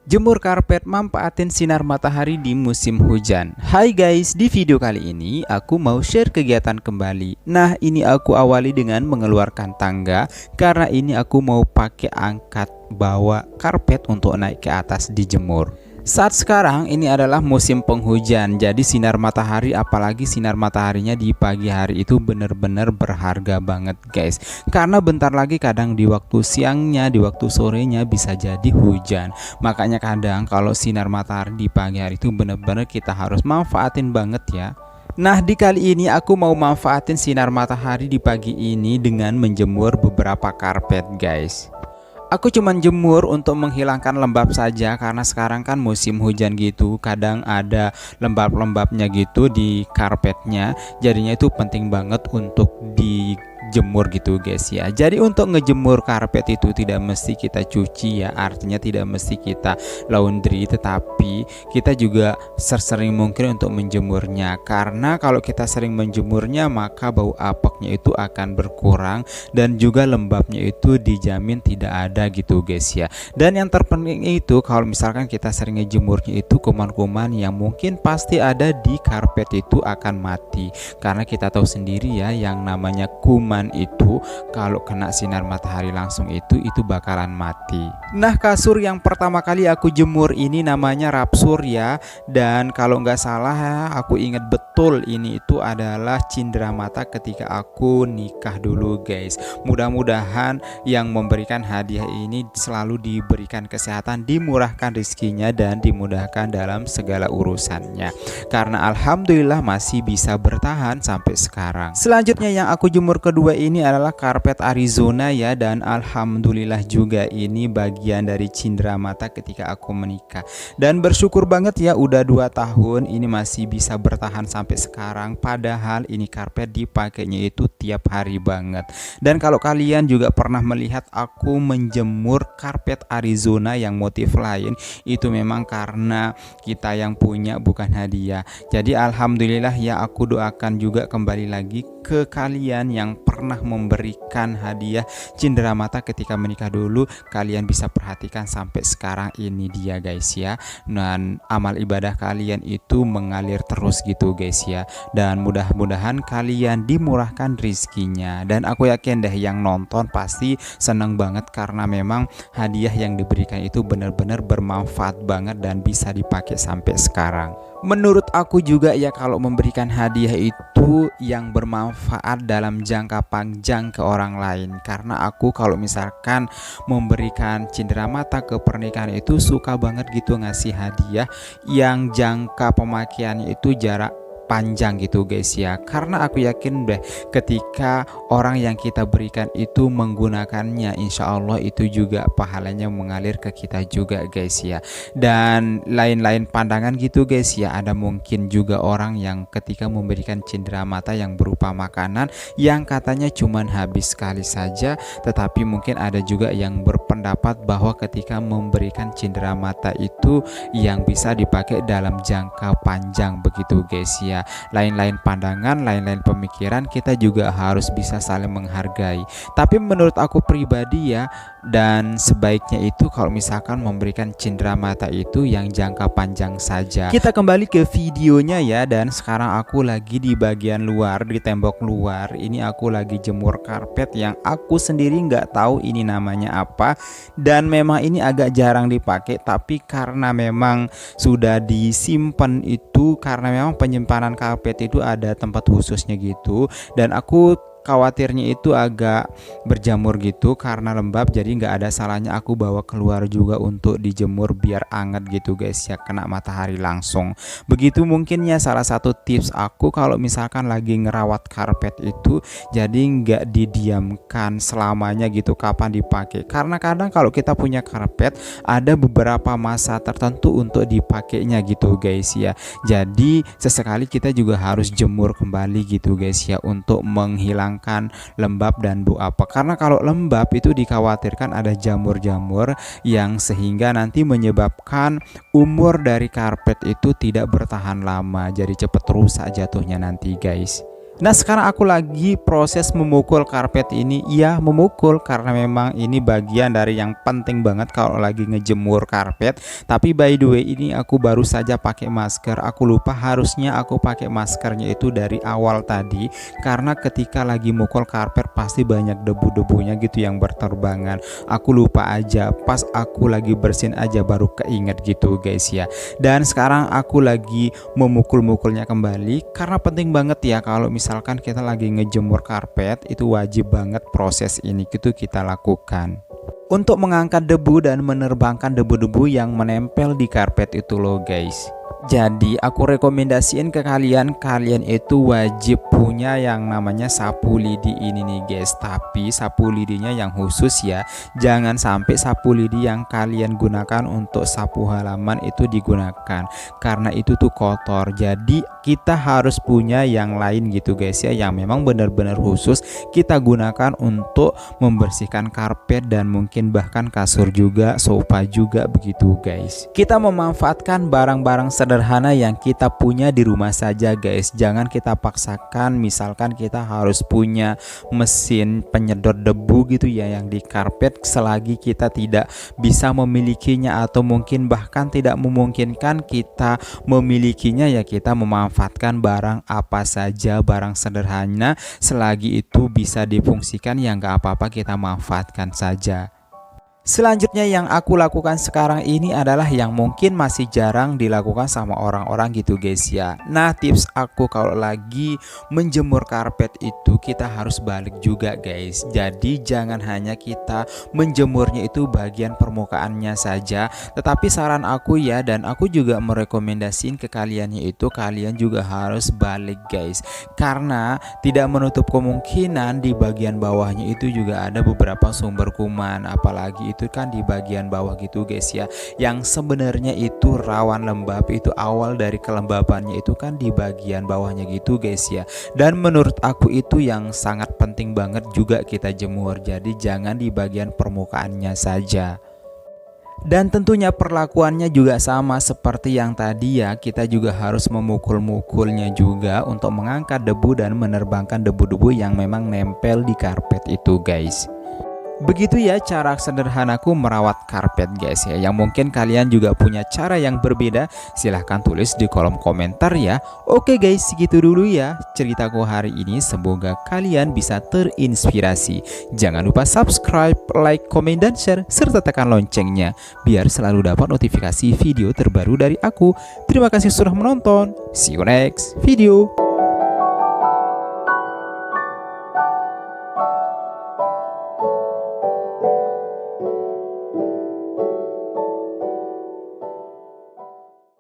Jemur karpet, manfaatin sinar matahari di musim hujan. Hai guys, di video kali ini aku mau share kegiatan kembali. Nah, ini aku awali dengan mengeluarkan tangga karena ini aku mau pakai angkat bawa karpet untuk naik ke atas dijemur. Saat sekarang ini adalah musim penghujan, jadi sinar matahari, apalagi sinar mataharinya di pagi hari itu bener-bener berharga banget guys. Karena bentar lagi kadang di waktu siangnya, di waktu sorenya bisa jadi hujan. Makanya kadang kalau sinar matahari di pagi hari itu bener-bener kita harus manfaatin banget ya. Nah, di kali ini aku mau manfaatin sinar matahari di pagi ini dengan menjemur beberapa karpet guys. Aku cuman jemur untuk menghilangkan lembab saja karena sekarang kan musim hujan gitu, kadang ada lembab-lembabnya gitu di karpetnya. Jadinya itu penting banget untuk dijemur gitu guys ya. Jadi untuk ngejemur karpet itu tidak mesti kita cuci ya, artinya tidak mesti kita laundry, tetapi kita juga sering mungkin untuk menjemurnya. Karena kalau kita sering menjemurnya maka bau apeknya itu akan berkurang dan juga lembabnya itu dijamin tidak ada gitu guys ya. Dan yang terpenting itu kalau misalkan kita sering ngejemurnya itu kuman-kuman yang mungkin pasti ada di karpet itu akan mati. Karena kita tahu sendiri ya, yang namanya kuman itu kalau kena sinar matahari langsung itu bakalan mati. Nah, kasur yang pertama kali aku jemur ini namanya Rapsur ya. Dan kalau nggak salah aku ingat betul ini itu adalah cindera mata ketika aku nikah dulu guys. Mudah-mudahan yang memberikan hadiah ini selalu diberikan kesehatan, dimurahkan rezekinya dan dimudahkan dalam segala urusannya. Karena alhamdulillah masih bisa bertahan sampai sekarang. Selanjutnya yang aku jemur kedua ini adalah karpet Arizona ya, dan alhamdulillah juga ini bagian dari cindera mata ketika aku menikah. Dan bersyukur banget ya udah 2 tahun ini masih bisa bertahan sampai sekarang, padahal ini karpet dipakainya itu tiap hari banget. Dan kalau kalian juga pernah melihat aku menjemur karpet Arizona yang motif lain, itu memang karena kita yang punya, bukan hadiah. Jadi alhamdulillah ya, aku doakan juga kembali lagi ke kalian yang pernah memberikan hadiah cindera mata ketika menikah dulu, kalian bisa perhatikan sampai sekarang ini dia guys ya. Dan amal ibadah kalian itu mengalir terus gitu guys ya. Dan mudah-mudahan kalian dimurahkan rezekinya. Dan aku yakin deh yang nonton pasti seneng banget karena memang hadiah yang diberikan itu benar-benar bermanfaat banget dan bisa dipakai sampai sekarang. Menurut aku juga ya, kalau memberikan hadiah itu yang bermanfaat dalam jangka panjang ke orang lain. Karena aku kalau misalkan memberikan cindera mata ke pernikahan itu suka banget gitu ngasih hadiah yang jangka pemakaiannya itu jarak panjang gitu guys ya. Karena aku yakin deh ketika orang yang kita berikan itu menggunakannya, insya Allah itu juga pahalanya mengalir ke kita juga guys ya. Dan lain-lain pandangan gitu guys ya. Ada mungkin juga orang yang ketika memberikan cindera mata yang berupa makanan yang katanya cuman habis sekali saja, tetapi mungkin ada juga yang berpendapat bahwa ketika memberikan cindera mata itu yang bisa dipakai dalam jangka panjang begitu guys ya. Lain-lain pandangan, lain-lain pemikiran, kita juga harus bisa saling menghargai. Tapi menurut aku pribadi ya, dan sebaiknya itu kalau misalkan memberikan cindera mata itu yang jangka panjang saja. Kita kembali ke videonya ya. Dan sekarang aku lagi di bagian luar, di tembok luar. Ini aku lagi jemur karpet yang aku sendiri nggak tahu ini namanya apa, dan memang ini agak jarang dipakai. Tapi karena memang sudah disimpan itu, karena memang penyimpanan karpet itu ada tempat khususnya gitu, dan aku khawatirnya itu agak berjamur gitu karena lembab, jadi nggak ada salahnya aku bawa keluar juga untuk dijemur biar anget gitu guys ya, kena matahari langsung. Begitu mungkin ya salah satu tips aku kalau misalkan lagi ngerawat karpet itu, jadi nggak didiamkan selamanya gitu kapan dipakai. Karena kadang kalau kita punya karpet ada beberapa masa tertentu untuk dipakainya gitu guys ya. Jadi sesekali kita juga harus jemur kembali gitu guys ya, untuk menghilangkan lembab dan bau apa. Karena kalau lembab itu dikhawatirkan ada jamur-jamur yang sehingga nanti menyebabkan umur dari karpet itu tidak bertahan lama, jadi cepet rusak jatuhnya nanti guys. Nah sekarang aku lagi proses memukul karpet ini. Ya memukul karena memang ini bagian dari yang penting banget kalau lagi ngejemur karpet. Tapi by the way ini aku baru saja pakai masker. Aku lupa harusnya aku pakai maskernya itu dari awal tadi, karena ketika lagi mukul karpet pasti banyak debu-debunya gitu yang berterbangan. Aku lupa aja, pas aku lagi bersihin aja baru keinget gitu guys ya. Dan sekarang aku lagi memukul-mukulnya kembali karena penting banget ya kalau misalkan kita lagi ngejemur karpet itu wajib banget proses ini gitu kita lakukan untuk mengangkat debu dan menerbangkan debu-debu yang menempel di karpet itu loh guys. Jadi aku rekomendasiin ke kalian itu wajib punya yang namanya sapu lidi ini nih guys. Tapi sapu lidinya yang khusus ya, jangan sampai sapu lidi yang kalian gunakan untuk sapu halaman itu digunakan, karena itu tuh kotor. Jadi kita harus punya yang lain gitu guys ya, yang memang benar-benar khusus kita gunakan untuk membersihkan karpet dan mungkin bahkan kasur juga, sofa juga begitu guys. Kita memanfaatkan barang-barang sederhana yang kita punya di rumah saja guys. Jangan kita paksakan misalkan kita harus punya mesin penyedot debu gitu ya yang di karpet, selagi kita tidak bisa memilikinya atau mungkin bahkan tidak memungkinkan kita memilikinya, ya kita memanfaatkan barang apa saja, barang sederhana selagi itu bisa difungsikan ya nggak apa-apa, kita manfaatkan saja. Selanjutnya yang aku lakukan sekarang ini adalah yang mungkin masih jarang dilakukan sama orang-orang gitu guys ya. Nah tips aku kalau lagi menjemur karpet itu kita harus balik juga guys. Jadi jangan hanya kita menjemurnya itu bagian permukaannya saja, tetapi saran aku ya, dan aku juga merekomendasiin ke kalian yaitu kalian juga harus balik guys. Karena tidak menutup kemungkinan di bagian bawahnya itu juga ada beberapa sumber kuman, apalagi itu kan di bagian bawah gitu guys ya, yang sebenarnya itu rawan lembab. Itu awal dari kelembabannya itu kan di bagian bawahnya gitu guys ya. Dan menurut aku itu yang sangat penting banget juga kita jemur, jadi jangan di bagian permukaannya saja. Dan tentunya perlakuannya juga sama seperti yang tadi ya, kita juga harus memukul-mukulnya juga untuk mengangkat debu dan menerbangkan debu-debu yang memang nempel di karpet itu guys. Begitu ya cara sederhanaku merawat karpet guys ya. Yang mungkin kalian juga punya cara yang berbeda, silahkan tulis di kolom komentar ya. Oke guys, segitu dulu ya ceritaku hari ini, semoga kalian bisa terinspirasi. Jangan lupa subscribe, like, komen, dan share, serta tekan loncengnya biar selalu dapat notifikasi video terbaru dari aku. Terima kasih sudah menonton, see you next video.